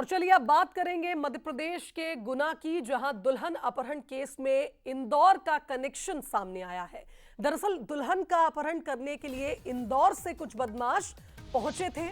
और चलिए अब बात करेंगे मध्य प्रदेश के गुना की, जहां दुल्हन अपहरण केस में इंदौर का कनेक्शन सामने आया है। दरअसल दुल्हन का अपहरण करने के लिए इंदौर से कुछ बदमाश पहुंचे थे,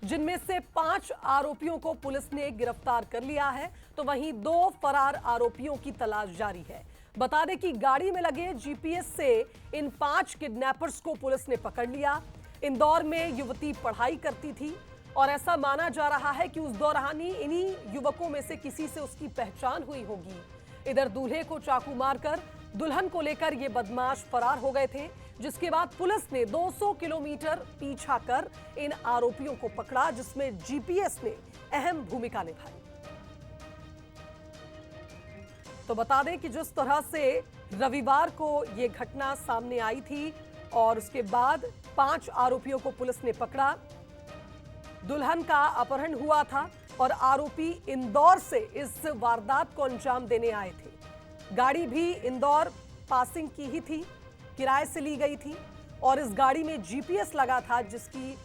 जिनमें से 5 आरोपियों को पुलिस ने गिरफ्तार कर लिया है, तो वहीं 2 फरार आरोपियों की तलाश जारी है। बता दें कि गाड़ी में लगे जीपीएस से इन 5 किडनैपर्स को पुलिस ने पकड़ लिया। इंदौर में युवती पढ़ाई करती थी और ऐसा माना जा रहा है कि उस दौरान ही इन्हीं युवकों में से किसी से उसकी पहचान हुई होगी। इधर दूल्हे को चाकू मारकर दुल्हन को लेकर ये बदमाश फरार हो गए थे, जिसके बाद पुलिस ने 200 किलोमीटर पीछा कर इन आरोपियों को पकड़ा, जिसमें जीपीएस ने अहम भूमिका निभाई। तो बता दें कि जिस तरह से रविवार को यह घटना सामने आई थी और उसके बाद 5 आरोपियों को पुलिस ने पकड़ा। दुल्हन का अपहरण हुआ था और आरोपी इंदौर से इस वारदात को अंजाम देने आए थे। गाड़ी भी इंदौर पासिंग की ही थी, किराए से ली गई थी और इस गाड़ी में जीपीएस लगा था, जिसकी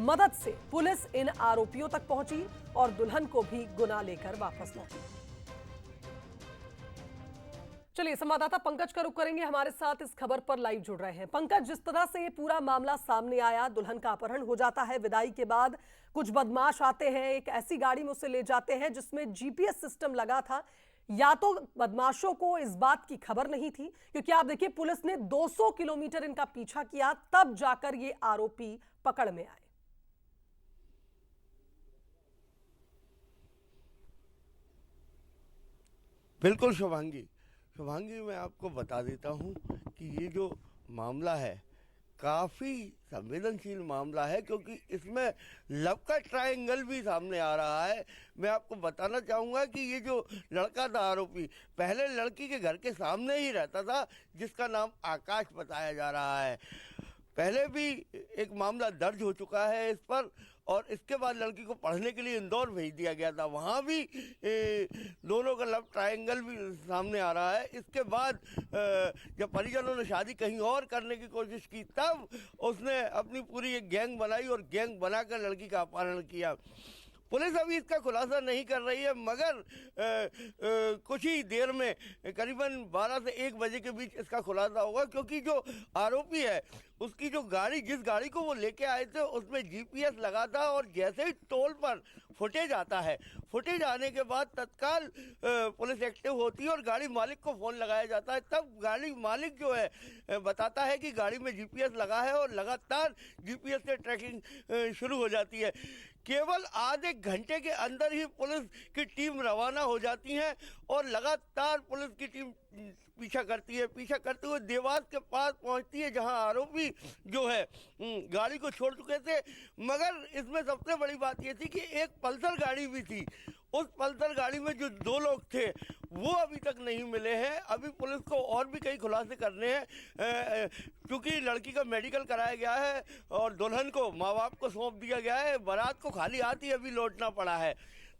मदद से पुलिस इन आरोपियों तक पहुंची और दुल्हन को भी गुना लेकर वापस लौटी। चलिए संवाददाता पंकज का रुख करेंगे, हमारे साथ इस खबर पर लाइव जुड़ रहे हैं। पंकज, जिस तरह से ये पूरा मामला सामने आया, दुल्हन का अपहरण हो जाता है, विदाई के बाद कुछ बदमाश आते हैं, एक ऐसी गाड़ी में उसे ले जाते हैं जिसमें जीपीएस सिस्टम लगा था। या तो बदमाशों को इस बात की खबर नहीं थी, क्योंकि आप देखिए पुलिस ने 200 किलोमीटर इनका पीछा किया, तब जाकर ये आरोपी पकड़ में आए। बिल्कुल शुभांगी, मैं आपको बता देता हूं कि ये जो मामला है काफ़ी संवेदनशील मामला है, क्योंकि इसमें लव का ट्रायंगल भी सामने आ रहा है। मैं आपको बताना चाहूँगा कि ये जो लड़का था आरोपी, पहले लड़की के घर के सामने ही रहता था, जिसका नाम आकाश बताया जा रहा है। पहले भी एक मामला दर्ज हो चुका है इस पर, और इसके बाद लड़की को पढ़ने के लिए इंदौर भेज दिया गया था। वहाँ भी दोनों का लव ट्रायंगल भी सामने आ रहा है। इसके बाद जब परिजनों ने शादी कहीं और करने की कोशिश की, तब उसने अपनी पूरी एक गैंग बनाई और गैंग बनाकर लड़की का अपहरण किया। पुलिस अभी इसका खुलासा नहीं कर रही है, मगर कुछ ही देर में करीबन 12 से 1 बजे के बीच इसका खुलासा होगा, क्योंकि जो आरोपी है उसकी जो गाड़ी, जिस गाड़ी को वो लेके आए थे, उसमें जीपीएस लगा था और जैसे ही टोल पर फुटेज आता है, फुटेज आने के बाद तत्काल पुलिस एक्टिव होती है और गाड़ी मालिक को फ़ोन लगाया जाता है। तब गाड़ी मालिक जो है बताता है कि गाड़ी में जीपीएस लगा है और लगातार जीपीएस से ट्रैकिंग शुरू हो जाती है। केवल आधे घंटे के अंदर ही पुलिस की टीम रवाना हो जाती है और लगातार पुलिस की टीम पीछा करते हुए देवास के पास पहुंचती है, जहां आरोपी जो है गाड़ी को छोड़ चुके थे। मगर इसमें सबसे बड़ी बात यह थी कि एक पल्सर गाड़ी भी थी। उस पल्सर गाड़ी में जो 2 लोग थे वो अभी तक नहीं मिले हैं। अभी पुलिस को और भी कई खुलासे करने हैं, क्योंकि लड़की का मेडिकल कराया गया है और दुल्हन को माँ बाप को सौंप दिया गया है। बारात को खाली हाथ ही अभी लौटना पड़ा है।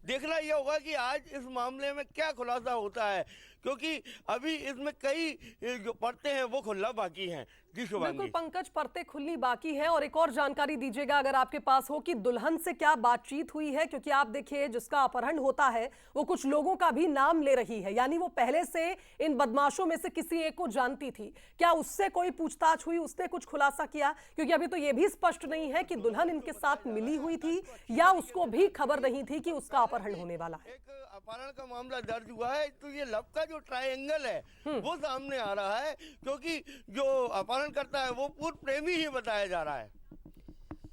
देखना यह होगा कि आज इस मामले में क्या खुलासा होता है, क्योंकि अभी इसमें कई जो परतें हैं वो खुलना बाकी हैं। जी शुभांगी। बिल्कुल पंकज, परतें खुलनी बाकी है। और एक और जानकारी दीजिएगा अगर आपके पास हो, कि दुल्हन से क्या बातचीत हुई है, क्योंकि आप देखिए जिसका अपहरण होता है वो कुछ लोगों का भी नाम ले रही है, यानी वो पहले से इन बदमाशों में से किसी एक को जानती थी। क्या उससे कोई पूछताछ हुई, उसने कुछ खुलासा किया? क्योंकि अभी तो ये भी स्पष्ट नहीं है कि दुल्हन इनके साथ मिली हुई थी या उसको भी खबर नहीं थी कि उसका अपहरण होने वाला है। एक अपहरण का मामला दर्ज हुआ है, तो ये लव का जो ट्रायंगल है वो सामने आ रहा है, क्योंकि जो अपहरण करता है वो पूर्व प्रेमी ही बताया जा रहा है।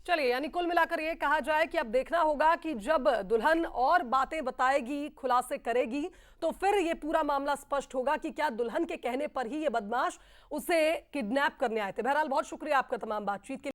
चलिए, यानी कुल मिलाकर ये कहा जाए कि अब देखना होगा कि जब दुल्हन और बातें बताएगी, खुलासे करेगी, तो फिर ये पूरा मामला स्पष्ट होगा कि क्या दुल्हन के कहने पर ही ये बदमाश उसे किडनैप करने आए थे। बहरहाल बहुत शुक्रिया आपका तमाम बातचीत के लिए।